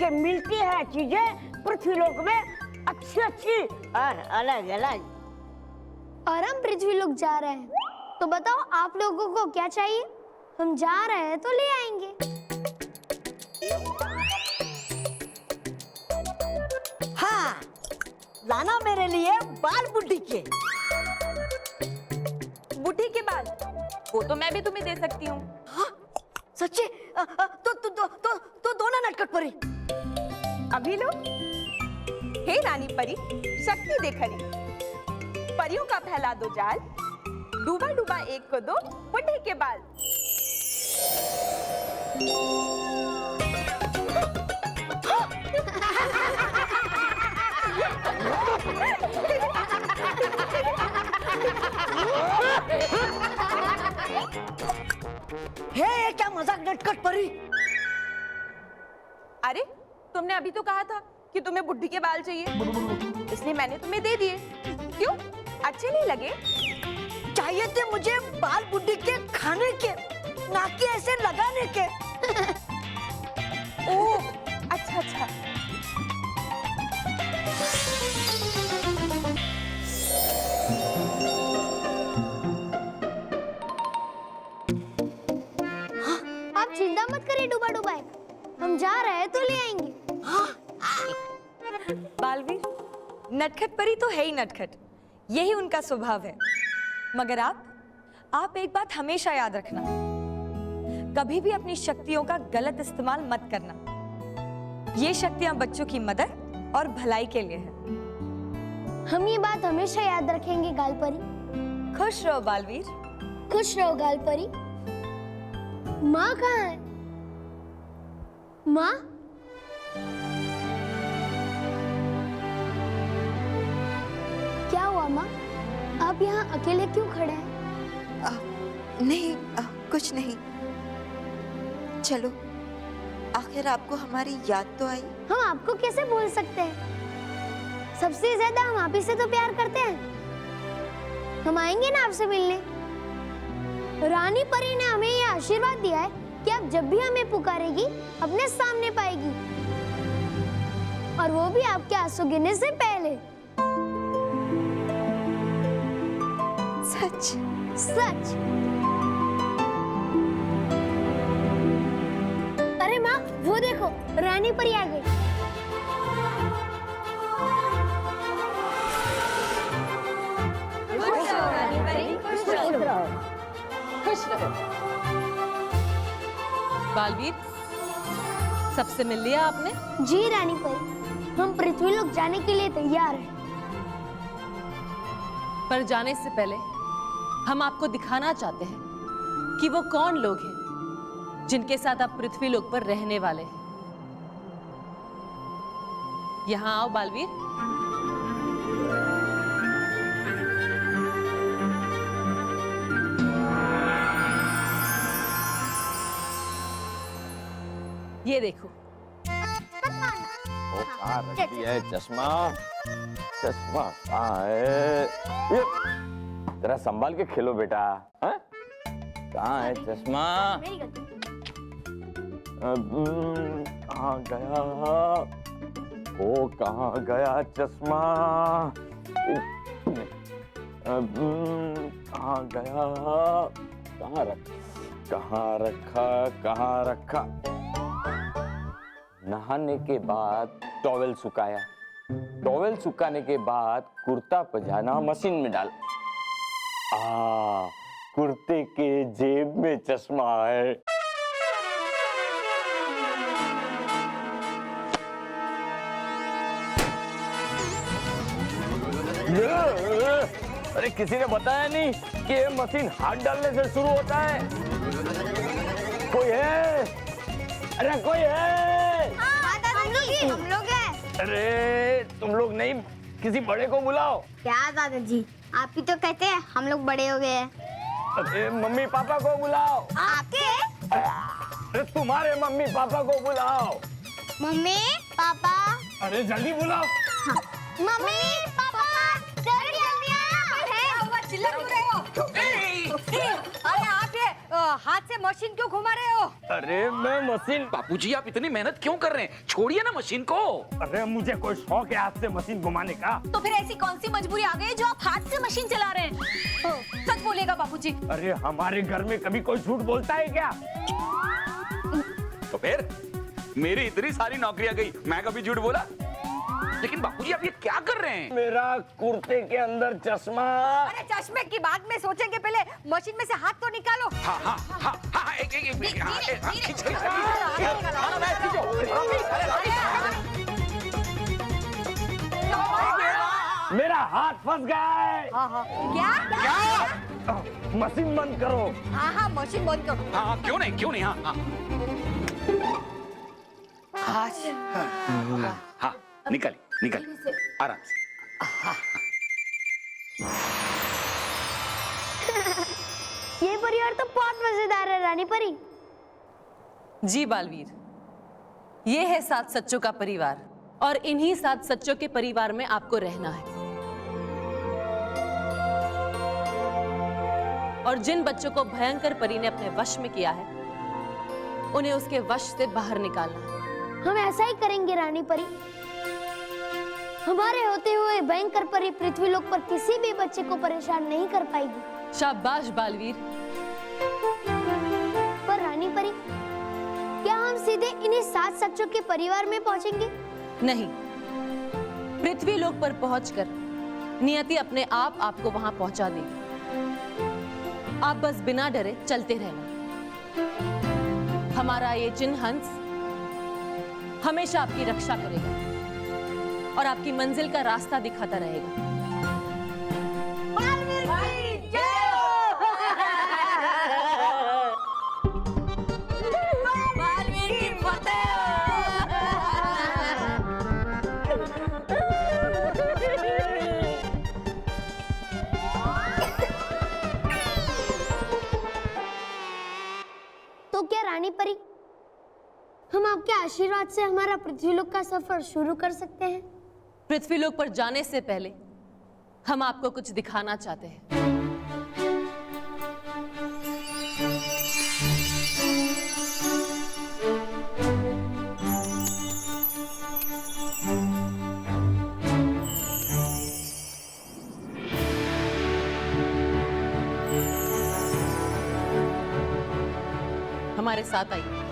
कि मिलती है चीजें पृथ्वीलोक में अच्छी अच्छी और अलग अलग। और हम पृथ्वीलोक जा रहे हैं, तो बताओ आप लोगों को क्या चाहिए? हम जा रहे हैं तो ले आएंगे। हाँ, लाना मेरे लिए बाल बुड्ढी के। बुढ़ी के बाल? वो तो मैं भी तुम्हें दे सकती हूँ। हाँ, सच्ची? तो दो ना नटखट परी। अभी लो। हे रानी परी, शक्ति देखरी, परियों का फैला दो जाल, डूबा डूबा एक को दो बुढ़े के बाल। हे, क्या मजाक नटखट परी। अरे तुमने अभी तो कहा था कि तुम्हें बुढ़ी के बाल चाहिए, इसलिए मैंने तुम्हें दे दिए। क्यों, अच्छे नहीं लगे? चाहिए थे मुझे बाल बुड्ढी के खाने के, ना कि ऐसे लगाने के। ओह, अच्छा अच्छा। आप चिंता मत करिए डूबा डूबाए, हम जा रहे हैं तो ले आएंगे। बालवीर, नटखट परी तो है ही नटखट, यही उनका स्वभाव है। मगर आप एक बात हमेशा याद रखना, कभी भी अपनी शक्तियों का गलत इस्तेमाल मत करना। ये शक्तियां बच्चों की मदद और भलाई के लिए है। हम ये बात हमेशा याद रखेंगे गालपरी। खुश रहो बालवीर। खुश रहो गालपरी। माँ कहाँ है? माँ? क्या हुआ माँ? आप यहाँ अकेले क्यों खड़े हैं? नहीं, कुछ नहीं। चलो, आखिर आपको हमारी याद तो आई। हम आपको कैसे भूल सकते हैं? सबसे ज्यादा हम आप ही से तो प्यार करते हैं। हम आएंगे ना आपसे मिलने। रानी परी ने हमें यह आशीर्वाद दिया है कि आप जब भी हमें पुकारेगी अपने सामने पाएगी, और वो भी आपके आंसू गिरने से पहले। सच? सच। अरे माँ, वो देखो, रानी परी आ गई। खुश रहो रानी परी, खुश रहो। खुश रहो। बालवीर, सबसे मिल लिया आपने? जी रानी परी, हम पृथ्वीलोक जाने के लिए तैयार हैं। पर जाने से पहले हम आपको दिखाना चाहते हैं कि वो कौन लोग हैं जिनके साथ आप पृथ्वीलोक पर रहने वाले हैं। यहाँ आओ बालवीर। ये देखो। वो कहाँ रखी है चश्मा? चश्मा कहाँ है? ये जरा संभाल के खेलो बेटा। हाँ? कहाँ है चश्मा? कहाँ गया? वो कहाँ गया चश्मा? कहाँ गया? कहाँ रखा? नहाने के बाद टॉवेल सुखाया, टॉवेल सुखाने के बाद कुर्ता पजामा मशीन में डाल। कुर्ते के जेब में चश्मा है। अरे किसी ने बताया नहीं कि ये मशीन हाथ डालने से शुरू होता है? कोई है? अरे कोई है? हम लोग हैं। अरे तुम लोग नहीं, किसी बड़े को बुलाओ। क्या दादाजी, आप ही तो कहते हैं हम लोग बड़े हो गए हैं। अरे मम्मी पापा को बुलाओ। आपके? अरे तुम्हारे मम्मी पापा को बुलाओ। Mummy papa. अरे जल्दी बुलाओ। मम्मी पापा, जल्दी जल्दी आओ। चिल्ला क्यों रहे हो? अरे आप ये हाथ से मशीन क्यों घुमा रहे हो? अरे मैं मशीन। बापूजी आप इतनी मेहनत क्यों कर रहे हैं? छोड़िए ना मशीन को। अरे मुझे कोई शौक है हाथ से मशीन घुमाने का। तो फिर ऐसी कौन सी मजबूरी आ गई है जो आप हाथ से मशीन चला रहे हैं? सच बोलेगा बापूजी। अरे हमारे घर में कभी कोई झूठ बोलता है क्या? तो फिर मेरी इतनी सारी नौकरियां गई, मैं कभी झूठ बोला? लेकिन बापूजी आप ये क्या कर रहे हैं? मेरा कुर्ते के अंदर चश्मा। अरे चश्मे की बात में सोचेंगे, पहले मशीन में से हाथ तो निकालो। हाँ हाँ हाँ हाँ एक एक एक हाँ, हाँ, खींच, खींच, मेरा हाथ फंस गया है। क्या? क्या? मशीन बंद करो। हाँ हाँ मशीन बंद करो। हाँ हाँ क्यों नहीं हाँ हाँ हाँ निकल आराम से। ये परिवार तो बहुत मजेदार है रानी परी। जी बालवीर, ये है 7 सच्चों का परिवार और इन्हीं 7 सच्चों के परिवार में आपको रहना है। और जिन बच्चों को भयंकर परी ने अपने वश में किया है, उन्हें उसके वश से बाहर निकालना है। हम ऐसा ही करेंगे रानी परी। हमारे होते हुए भयंकर परी पृथ्वीलोक पर किसी भी बच्चे को परेशान नहीं कर पाएगी। शाबाश बालवीर। पर रानी परी, क्या हम सीधे इन्हीं 7 सच्चों के परिवार में पहुंचेंगे? नहीं, पृथ्वीलोक पर पहुंचकर नियति अपने आप आपको वहां पहुंचा देगी। आप बस बिना डरे चलते रहना। हमारा ये चिन्ह हंस हमेशा आपकी रक्षा करेगा और आपकी मंजिल का रास्ता दिखाता रहेगा। तो क्या रानी परी, हम आपके आशीर्वाद से हमारा पृथ्वीलोक का सफर शुरू कर सकते हैं? पृथ्वीलोक पर जाने से पहले हम आपको कुछ दिखाना चाहते हैं। हमारे साथ आइए।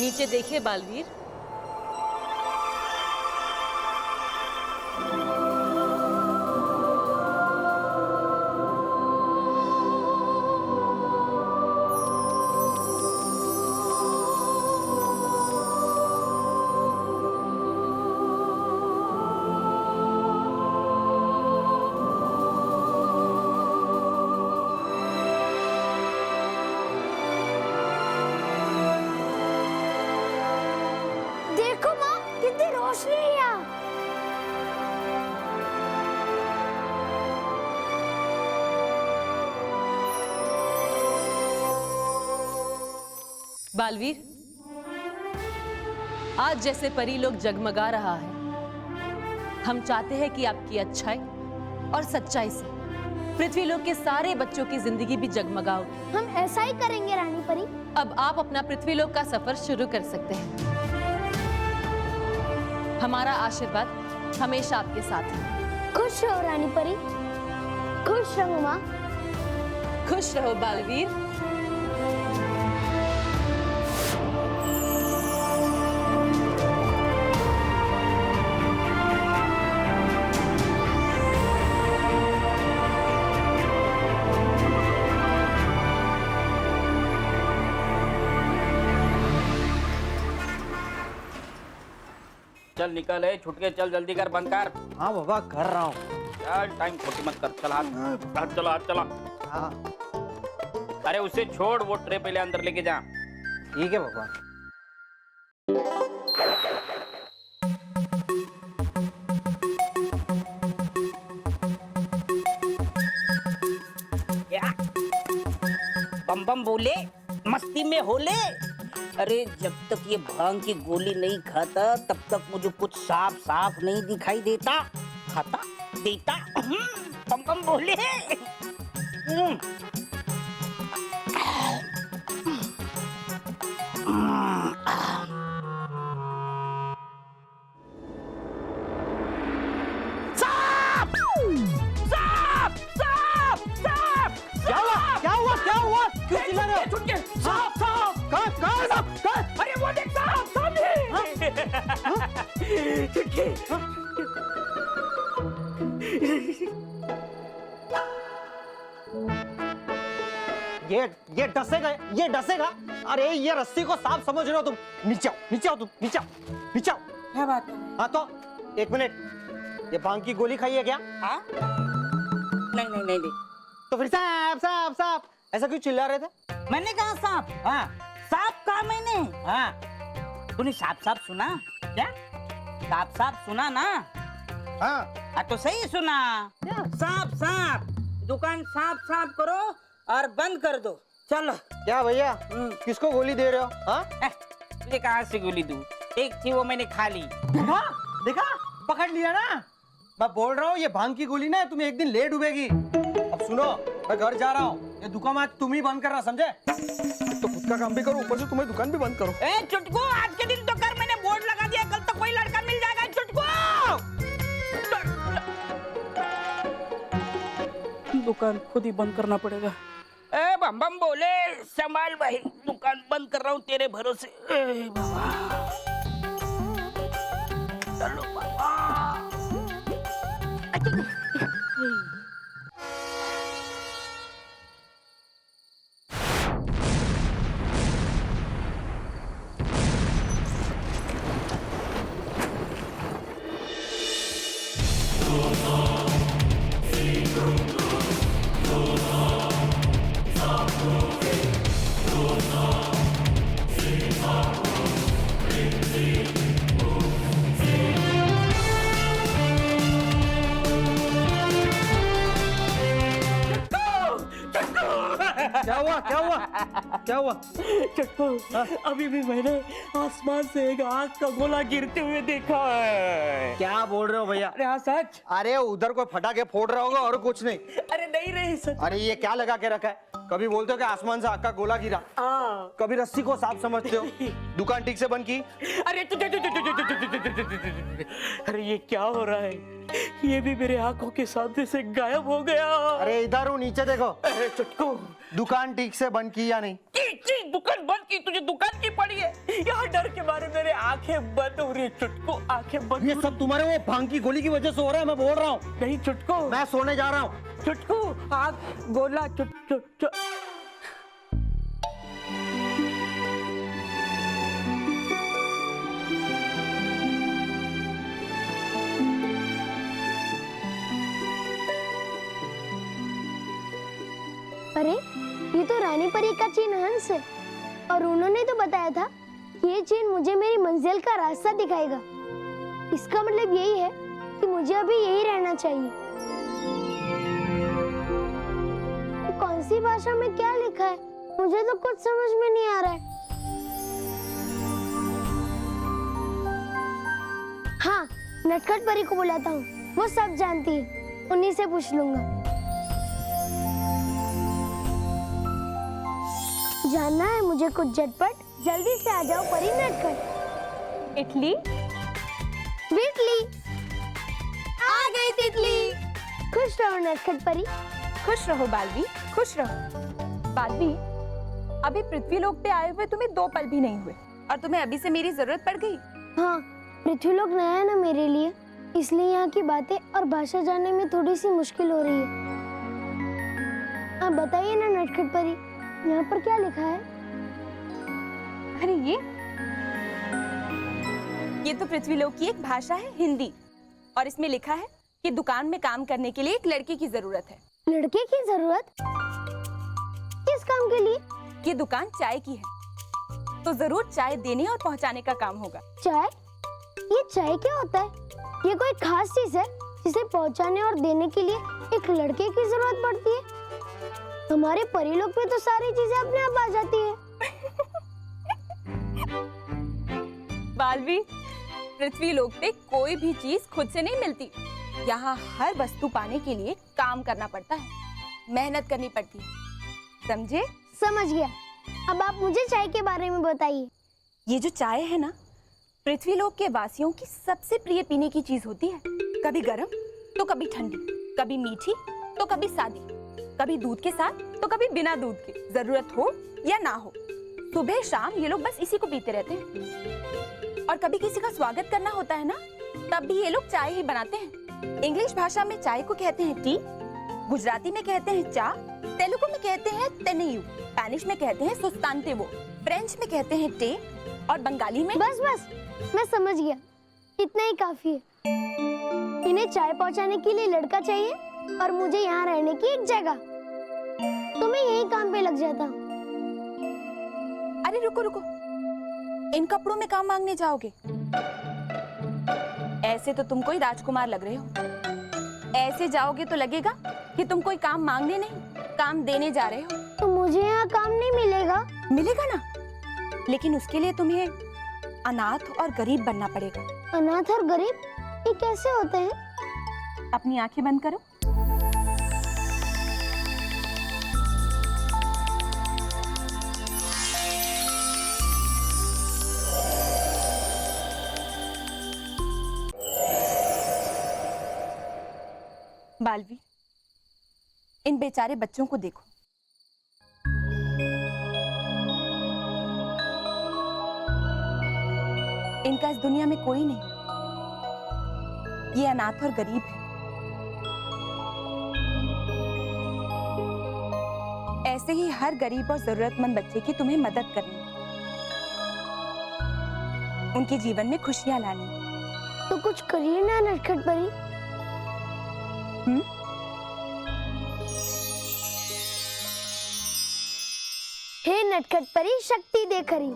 नीचे देखिए बालवीर। देखो माँ, कितनी रोशनी है यहाँ। बालवीर, आज जैसे परीलोक जगमगा रहा है, हम चाहते हैं कि आपकी अच्छाई और सच्चाई से पृथ्वीलोक के सारे बच्चों की जिंदगी भी जगमगाओ। हम ऐसा ही करेंगे रानी परी। अब आप अपना पृथ्वीलोक का सफर शुरू कर सकते हैं। हमारा आशीर्वाद हमेशा आपके साथ है। खुश रहो रानी परी, खुश रहो माँ। खुश रहो बालवीर। चल निकल है, छुट के चल, जल्दी कर, बंद कर। हाँ बाबा कर रहा हूँ। चल टाइम खोटी मत कर, चल हाथ चला, हाथ चला। हाँ अरे उसे छोड़, वो ट्रे पहले अंदर लेके जा। ठीक है बाबा। क्या बम बम बोले मस्ती में होले। अरे जब तक ये भांग की गोली नहीं खाता तब तक मुझे कुछ साफ साफ नहीं दिखाई देता। खाता देता बम बम बोले। साप साप साप साप क्या हुआ क्या हुआ क्या हुआ, क्यों चिल्ला रहे हो? छुटके साप साप कहाँ साहब कहाँ? अरे वो देख साहब सामने। छुटके ये डसेगा ये डसेगा। अरे ये रस्सी को सांप समझ रहे हो तुम? नीचे आओ नीचे आओ तुम नीचे आओ नीचे आओ। क्या बात है? हाँ तो एक मिनट, ये भांग की गोली खाई है क्या? हाँ? नहीं नहीं नहीं नहीं, तो फिर सांप सांप सांप ऐसा क्यों चिल्ला रहे थे? मैंने कहा सांप। हाँ सांप कहा मैंने? हाँ तूने सांप सांप सुना क्या? सांप सांप सुना ना? हाँ हाँ तो सही सुना। सांप सांप दुकान साफ साफ करो और बंद कर दो। चलो। क्या भैया किसको गोली दे रहे हो? हाँ तुझे कहाँ से गोली दूं? एक थी वो मैंने खा ली। देखा देखा पकड़ लिया ना। मैं बोल रहा हूँ ये भांग की गोली ना तुम्हें एक दिन ले डूबेगी। अब सुनो, मैं घर जा रहा हूँ, ये दुकान आज तुम ही बंद करना, समझे? तो खुद का काम भी करो, ऊपर से तुम्हें दुकान भी बंद करो। ए चुटकू, आज के दिन तो कर, मैंने बोर्ड लगा दिया, कल तो कोई लड़का मिल जाएगा। चुटकू दुकान खुद ही बंद करना पड़ेगा। ए बम बम बोले, संभाल भाई, दुकान बंद कर रहा हूँ तेरे भरोसे। ए बाबा चलो बाबा। क्या हुआ क्या हुआ क्या हुआ? चट्टू, अभी भी मैंने आसमान से एक आग का गोला गिरते हुए देखा है। क्या बोल रहे हो भैया? अरे हाँ सच। अरे उधर कोई फटाके फोड़ रहा होगा और कुछ नहीं। अरे नहीं रही सच। अरे ये क्या लगा के रखा है? कभी बोलते हो कि आसमान से आग का गोला गिरा, कभी रस्सी को सांप समझते हो। दुकान ठीक से बंद की? अरे अरे ये क्या हो रहा है? ये भी मेरे आंखों के सामने से गायब हो गया। अरे इधर हूँ, नीचे देखो। अरे चुटकू, दुकान ठीक से बंद की या नहीं? दुकान बंद की? तुझे दुकान की पड़ी है? यहाँ डर के मारे मेरे आंखें बंद हो रही है। चुटकू आंखें बंद। ये सब तुम्हारे वो भांग की गोली की वजह से हो रहा है, मैं बोल रहा हूँ। नहीं चुटकू, मैं सोने जा रहा हूँ। चुटकू आग गोला अरे ये तो रानी परी का चीन हंस है, और उन्होंने तो बताया था कि ये चीन मुझे मेरी मंजिल का रास्ता दिखाएगा। इसका मतलब यही है कि मुझे अभी यही रहना चाहिए। कौन सी भाषा में क्या लिखा है मुझे तो कुछ समझ में नहीं आ रहा है। हाँ, नटखट परी को बुलाता हूँ, वो सब जानती है, उन्हीं से पूछ लूंगा। जानना है मुझे कुछ झटपट, जल्दी से आ जाओ परी नटखट। इडली बिटली आ गई तितली। खुश रहो नटखट परी। खुश रहो बालवी, खुश रहो। बालवी, अभी पृथ्वीलोक पे आए हुए तुम्हें 2 पल भी नहीं हुए और तुम्हें अभी से मेरी जरूरत पड़ गई। हाँ, पृथ्वीलोक नया है ना मेरे लिए, इसलिए यहाँ की बातें और भाषा जानने में थोड़ी सी मुश्किल हो रही है। आप बताइए ना नटखट परी, यहाँ पर क्या लिखा है? अरे ये तो पृथ्वीलोक की एक भाषा है, हिंदी, और इसमें लिखा है कि दुकान में काम करने के लिए एक लड़के की जरूरत है। लड़के की जरूरत? किस काम के लिए? ये दुकान चाय की है तो जरूर चाय देने और पहुंचाने का काम होगा। चाय? ये चाय क्या होता है? ये कोई खास चीज है जिसे पहुंचाने और देने के लिए एक लड़के की जरूरत पड़ती है? हमारे परिलोक में तो सारी चीजें अपने आप आ जाती है। बालवीर, पृथ्वी लोक पे कोई भी चीज खुद से नहीं मिलती। यहाँ हर वस्तु पाने के लिए काम करना पड़ता है, मेहनत करनी पड़ती है, समझे? समझ गया। अब आप मुझे चाय के बारे में बताइए। ये जो चाय है ना, पृथ्वी लोक के वासियों की सबसे प्रिय पीने की चीज होती है। कभी गर्म तो कभी ठंडी, कभी मीठी तो कभी सादी, कभी दूध के साथ तो कभी बिना दूध के, जरूरत हो या ना हो। सुबह शाम ये लोग बस इसी को पीते रहते हैं। और कभी किसी का स्वागत करना होता है ना, तब भी ये लोग चाय ही बनाते हैं। इंग्लिश भाषा में चाय को कहते हैं टी, गुजराती में कहते हैं चा, तेलुगु में कहते हैं तेनेयू, स्पेनिश में कहते हैं सुस्तांतेवो, फ्रेंच में कहते हैं टे और बंगाली में। बस बस, मैं समझ गया, इतना ही काफी है। इन्हें चाय पहुंचाने के लिए लड़का चाहिए और मुझे यहाँ रहने की एक जगह, तो मैं यही काम पे लग जाता हूँ। अरे रुको रुको, इन कपड़ों में काम मांगने जाओगे? ऐसे तो तुम कोई राजकुमार लग रहे हो। ऐसे जाओगे तो लगेगा कि तुम कोई काम मांगने नहीं, काम देने जा रहे हो। तो मुझे यहाँ काम नहीं मिलेगा? मिलेगा ना, लेकिन उसके लिए तुम्हें अनाथ और गरीब बनना पड़ेगा। अनाथ और गरीब ये कैसे होते हैं? अपनी आंखें बंद करो। बालवीर, इन बेचारे बच्चों को देखो। इनका इस दुनिया में कोई नहीं। ये अनाथ और गरीब है। ऐसे ही हर गरीब और जरूरतमंद बच्चे की तुम्हें मदद करनी, उनके जीवन में खुशियां लानी। तो कुछ करिए ना नटखट परी। हे नटखट परी, शक्ति दे खरी।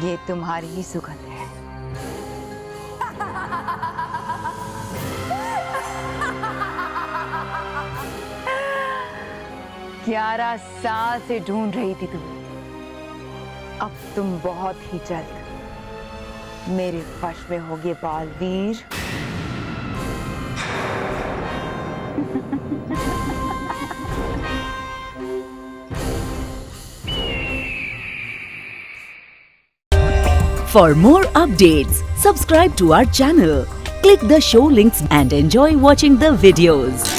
ये तुम्हारी ही सुगंध है। ग्यारह साल से ढूंढ रही थी तुम। अब तुम बहुत ही जल्द मेरे वश में होगे Baalveer. For more updates, subscribe to our channel, click the show links and enjoy watching the videos.